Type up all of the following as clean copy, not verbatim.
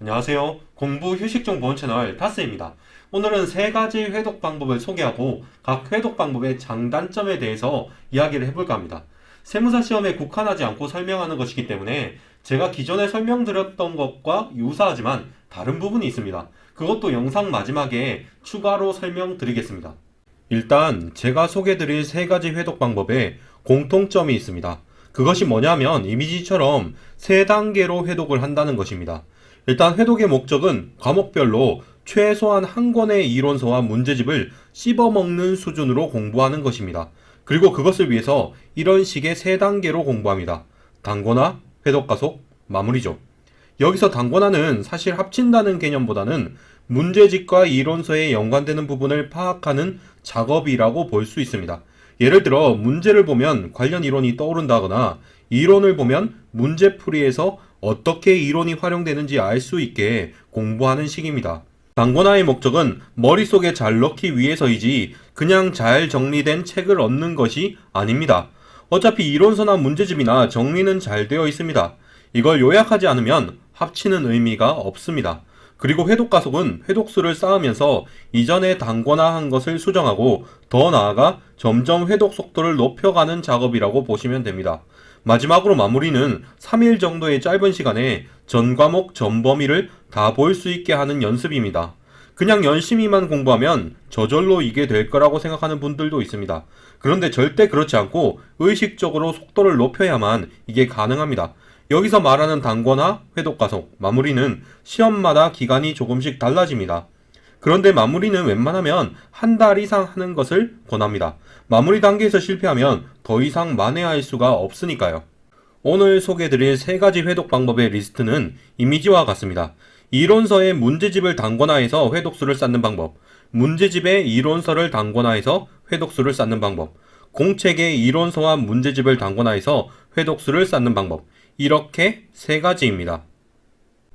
안녕하세요. 공부 휴식 정보 채널 타스입니다. 오늘은 세 가지 회독 방법을 소개하고 각 회독 방법의 장단점에 대해서 이야기를 해볼까 합니다. 세무사 시험에 국한하지 않고 설명하는 것이기 때문에 제가 기존에 설명드렸던 것과 유사하지만 다른 부분이 있습니다. 그것도 영상 마지막에 추가로 설명드리겠습니다. 일단 제가 소개드릴 세 가지 회독 방법에 공통점이 있습니다. 그것이 뭐냐면 이미지처럼 세 단계로 회독을 한다는 것입니다. 일단 회독의 목적은 과목별로 최소한 한 권의 이론서와 문제집을 씹어먹는 수준으로 공부하는 것입니다. 그리고 그것을 위해서 이런 식의 세 단계로 공부합니다. 단권화, 회독 가속, 마무리죠. 여기서 단권화는 사실 합친다는 개념보다는 문제집과 이론서에 연관되는 부분을 파악하는 작업이라고 볼 수 있습니다. 예를 들어 문제를 보면 관련 이론이 떠오른다거나 이론을 보면 문제풀이에서 어떻게 이론이 활용되는지 알 수 있게 공부하는 식입니다. 단권화의 목적은 머릿속에 잘 넣기 위해서이지 그냥 잘 정리된 책을 얻는 것이 아닙니다. 어차피 이론서나 문제집이나 정리는 잘 되어 있습니다. 이걸 요약하지 않으면 합치는 의미가 없습니다. 그리고 회독 가속은 회독수를 쌓으면서 이전에 단권화한 것을 수정하고 더 나아가 점점 회독 속도를 높여가는 작업이라고 보시면 됩니다. 마지막으로 마무리는 3일 정도의 짧은 시간에 전 과목 전 범위를 다 볼 수 있게 하는 연습입니다. 그냥 열심히만 공부하면 저절로 이게 될 거라고 생각하는 분들도 있습니다. 그런데 절대 그렇지 않고 의식적으로 속도를 높여야만 이게 가능합니다. 여기서 말하는 단권화, 회독 가속, 마무리는 시험마다 기간이 조금씩 달라집니다. 그런데 마무리는 웬만하면 한 달 이상 하는 것을 권합니다. 마무리 단계에서 실패하면 더 이상 만회할 수가 없으니까요. 오늘 소개해드릴 세 가지 회독 방법의 리스트는 이미지와 같습니다. 이론서의 문제집을 단권화해서 회독수를 쌓는 방법, 문제집의 이론서를 단권화해서 회독수를 쌓는 방법, 공책의 이론서와 문제집을 단권화해서 회독수를 쌓는 방법, 이렇게 세 가지입니다.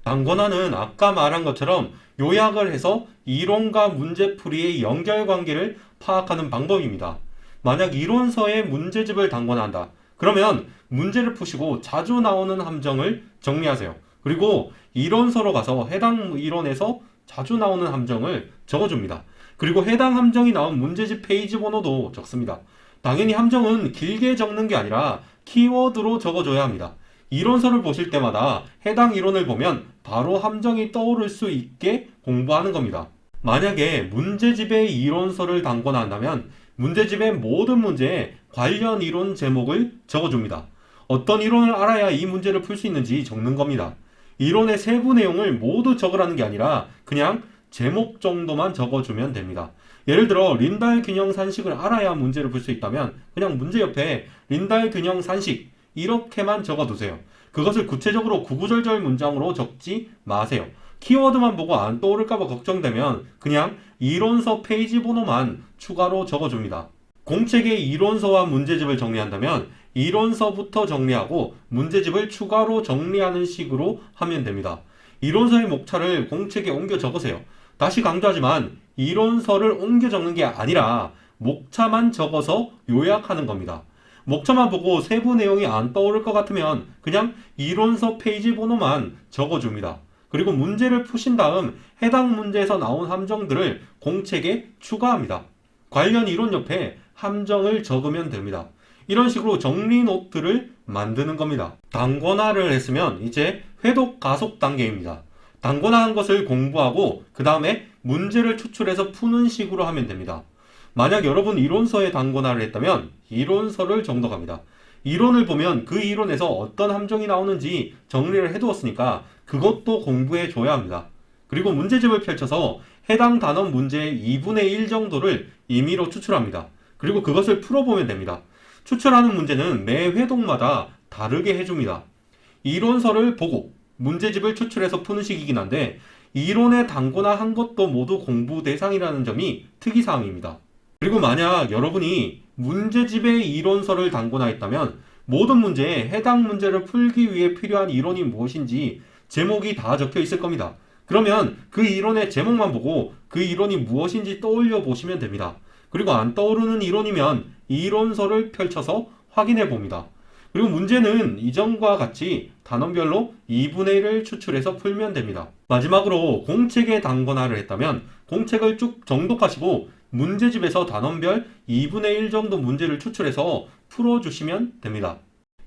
단권화는 아까 말한 것처럼 요약을 해서 이론과 문제풀이의 연결관계를 파악하는 방법입니다. 만약 이론서의 문제집을 단권화한다. 그러면 문제를 푸시고 자주 나오는 함정을 정리하세요. 그리고 이론서로 가서 해당 이론에서 자주 나오는 함정을 적어줍니다. 그리고 해당 함정이 나온 문제집 페이지 번호도 적습니다. 당연히 함정은 길게 적는 게 아니라 키워드로 적어줘야 합니다. 이론서를 보실 때마다 해당 이론을 보면 바로 함정이 떠오를 수 있게 공부하는 겁니다. 만약에 문제집의 이론서를 단권화한다면 문제집의 모든 문제에 관련 이론 제목을 적어줍니다. 어떤 이론을 알아야 이 문제를 풀 수 있는지 적는 겁니다. 이론의 세부 내용을 모두 적으라는 게 아니라 그냥 제목 정도만 적어주면 됩니다. 예를 들어 린달 균형 산식을 알아야 문제를 풀 수 있다면 그냥 문제 옆에 린달 균형 산식 이렇게만 적어두세요. 그것을 구체적으로 구구절절 문장으로 적지 마세요. 키워드만 보고 안 떠오를까봐 걱정되면 그냥 이론서 페이지 번호만 추가로 적어줍니다. 공책의 이론서와 문제집을 정리한다면 이론서부터 정리하고 문제집을 추가로 정리하는 식으로 하면 됩니다. 이론서의 목차를 공책에 옮겨 적으세요. 다시 강조하지만 이론서를 옮겨 적는 게 아니라 목차만 적어서 요약하는 겁니다. 목차만 보고 세부 내용이 안 떠오를 것 같으면 그냥 이론서 페이지 번호만 적어줍니다. 그리고 문제를 푸신 다음 해당 문제에서 나온 함정들을 공책에 추가합니다. 관련 이론 옆에 함정을 적으면 됩니다. 이런 식으로 정리 노트를 만드는 겁니다. 단권화를 했으면 이제 회독 가속 단계입니다. 단권화한 것을 공부하고 그 다음에 문제를 추출해서 푸는 식으로 하면 됩니다. 만약 여러분 이론서에 단권화를 했다면 이론서를 정독합니다. 이론을 보면 그 이론에서 어떤 함정이 나오는지 정리를 해두었으니까 그것도 공부해 줘야 합니다. 그리고 문제집을 펼쳐서 해당 단원 문제의 2분의 1 정도를 임의로 추출합니다. 그리고 그것을 풀어보면 됩니다. 추출하는 문제는 매 회독마다 다르게 해줍니다. 이론서를 보고 문제집을 추출해서 푸는 식이긴 한데 이론에 단권화한 것도 모두 공부 대상이라는 점이 특이사항입니다. 그리고 만약 여러분이 문제집의 이론서를 단권화했다면 모든 문제에 해당 문제를 풀기 위해 필요한 이론이 무엇인지 제목이 다 적혀 있을 겁니다. 그러면 그 이론의 제목만 보고 그 이론이 무엇인지 떠올려 보시면 됩니다. 그리고 안 떠오르는 이론이면 이론서를 펼쳐서 확인해 봅니다. 그리고 문제는 이전과 같이 단원별로 2분의 1을 추출해서 풀면 됩니다. 마지막으로 공책의 단권화를 했다면 공책을 쭉 정독하시고 문제집에서 단원별 2분의 1 정도 문제를 추출해서 풀어주시면 됩니다.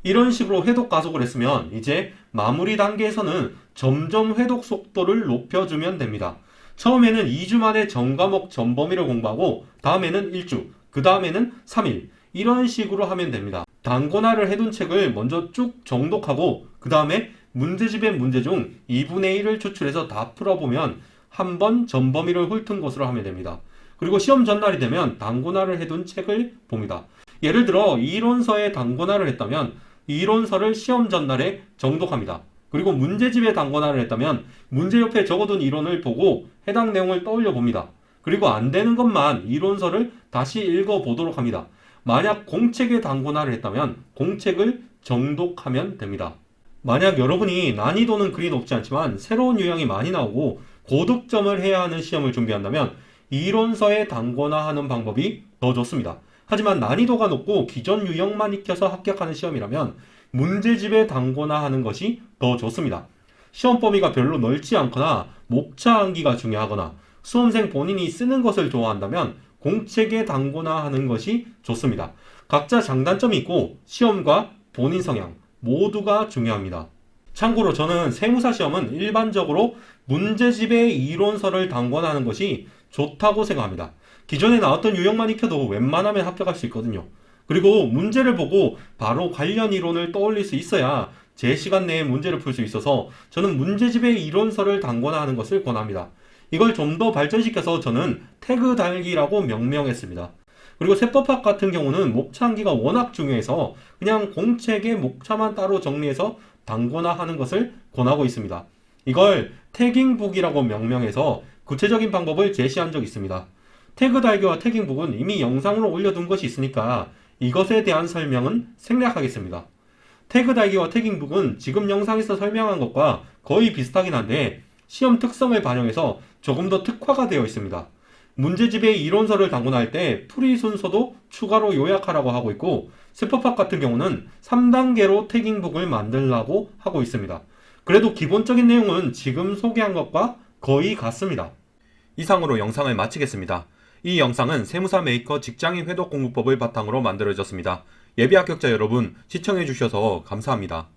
이런 식으로 회독 가속을 했으면 이제 마무리 단계에서는 점점 회독 속도를 높여주면 됩니다. 처음에는 2주 만에 전 과목 전 범위를 공부하고 다음에는 1주, 그 다음에는 3일 이런 식으로 하면 됩니다. 단권화를 해둔 책을 먼저 쭉 정독하고 그 다음에 문제집의 문제 중 2분의 1을 추출해서 다 풀어보면 한 번 전 범위를 훑은 것으로 하면 됩니다. 그리고 시험 전날이 되면 단권화를 해둔 책을 봅니다. 예를 들어 이론서에 단권화를 했다면 이론서를 시험 전날에 정독합니다. 그리고 문제집에 단권화를 했다면 문제 옆에 적어둔 이론을 보고 해당 내용을 떠올려 봅니다. 그리고 안 되는 것만 이론서를 다시 읽어보도록 합니다. 만약 공책에 단권화를 했다면 공책을 정독하면 됩니다. 만약 여러분이 난이도는 그리 높지 않지만 새로운 유형이 많이 나오고 고득점을 해야 하는 시험을 준비한다면 이론서에 단권화하는 방법이 더 좋습니다. 하지만 난이도가 높고 기존 유형만 익혀서 합격하는 시험이라면 문제집에 단권화하는 것이 더 좋습니다. 시험 범위가 별로 넓지 않거나 목차 암기가 중요하거나 수험생 본인이 쓰는 것을 좋아한다면 공책에 단권화하는 것이 좋습니다. 각자 장단점이 있고 시험과 본인 성향 모두가 중요합니다. 참고로 저는 세무사 시험은 일반적으로 문제집에 이론서를 단권화하는 것이 좋다고 생각합니다. 기존에 나왔던 유형만 익혀도 웬만하면 합격할 수 있거든요. 그리고 문제를 보고 바로 관련 이론을 떠올릴 수 있어야 제 시간 내에 문제를 풀 수 있어서 저는 문제집의 이론서를 단권화하는 것을 권합니다. 이걸 좀 더 발전시켜서 저는 태그 달기라고 명명했습니다. 그리고 세법학 같은 경우는 목차 암기가 워낙 중요해서 그냥 공책의 목차만 따로 정리해서 단권화하는 것을 권하고 있습니다. 이걸 태깅북이라고 명명해서 구체적인 방법을 제시한 적이 있습니다. 태그 달기와 태깅북은 이미 영상으로 올려둔 것이 있으니까 이것에 대한 설명은 생략하겠습니다. 태그 달기와 태깅북은 지금 영상에서 설명한 것과 거의 비슷하긴 한데 시험 특성을 반영해서 조금 더 특화가 되어 있습니다. 문제집의 이론서를 단권화할 때 풀이 순서도 추가로 요약하라고 하고 있고 세법학 같은 경우는 3단계로 태깅북을 만들라고 하고 있습니다. 그래도 기본적인 내용은 지금 소개한 것과 거의 같습니다. 이상으로 영상을 마치겠습니다. 이 영상은 세무사 메이커 직장인 회독 공부법을 바탕으로 만들어졌습니다. 예비 합격자 여러분 시청해 주셔서 감사합니다.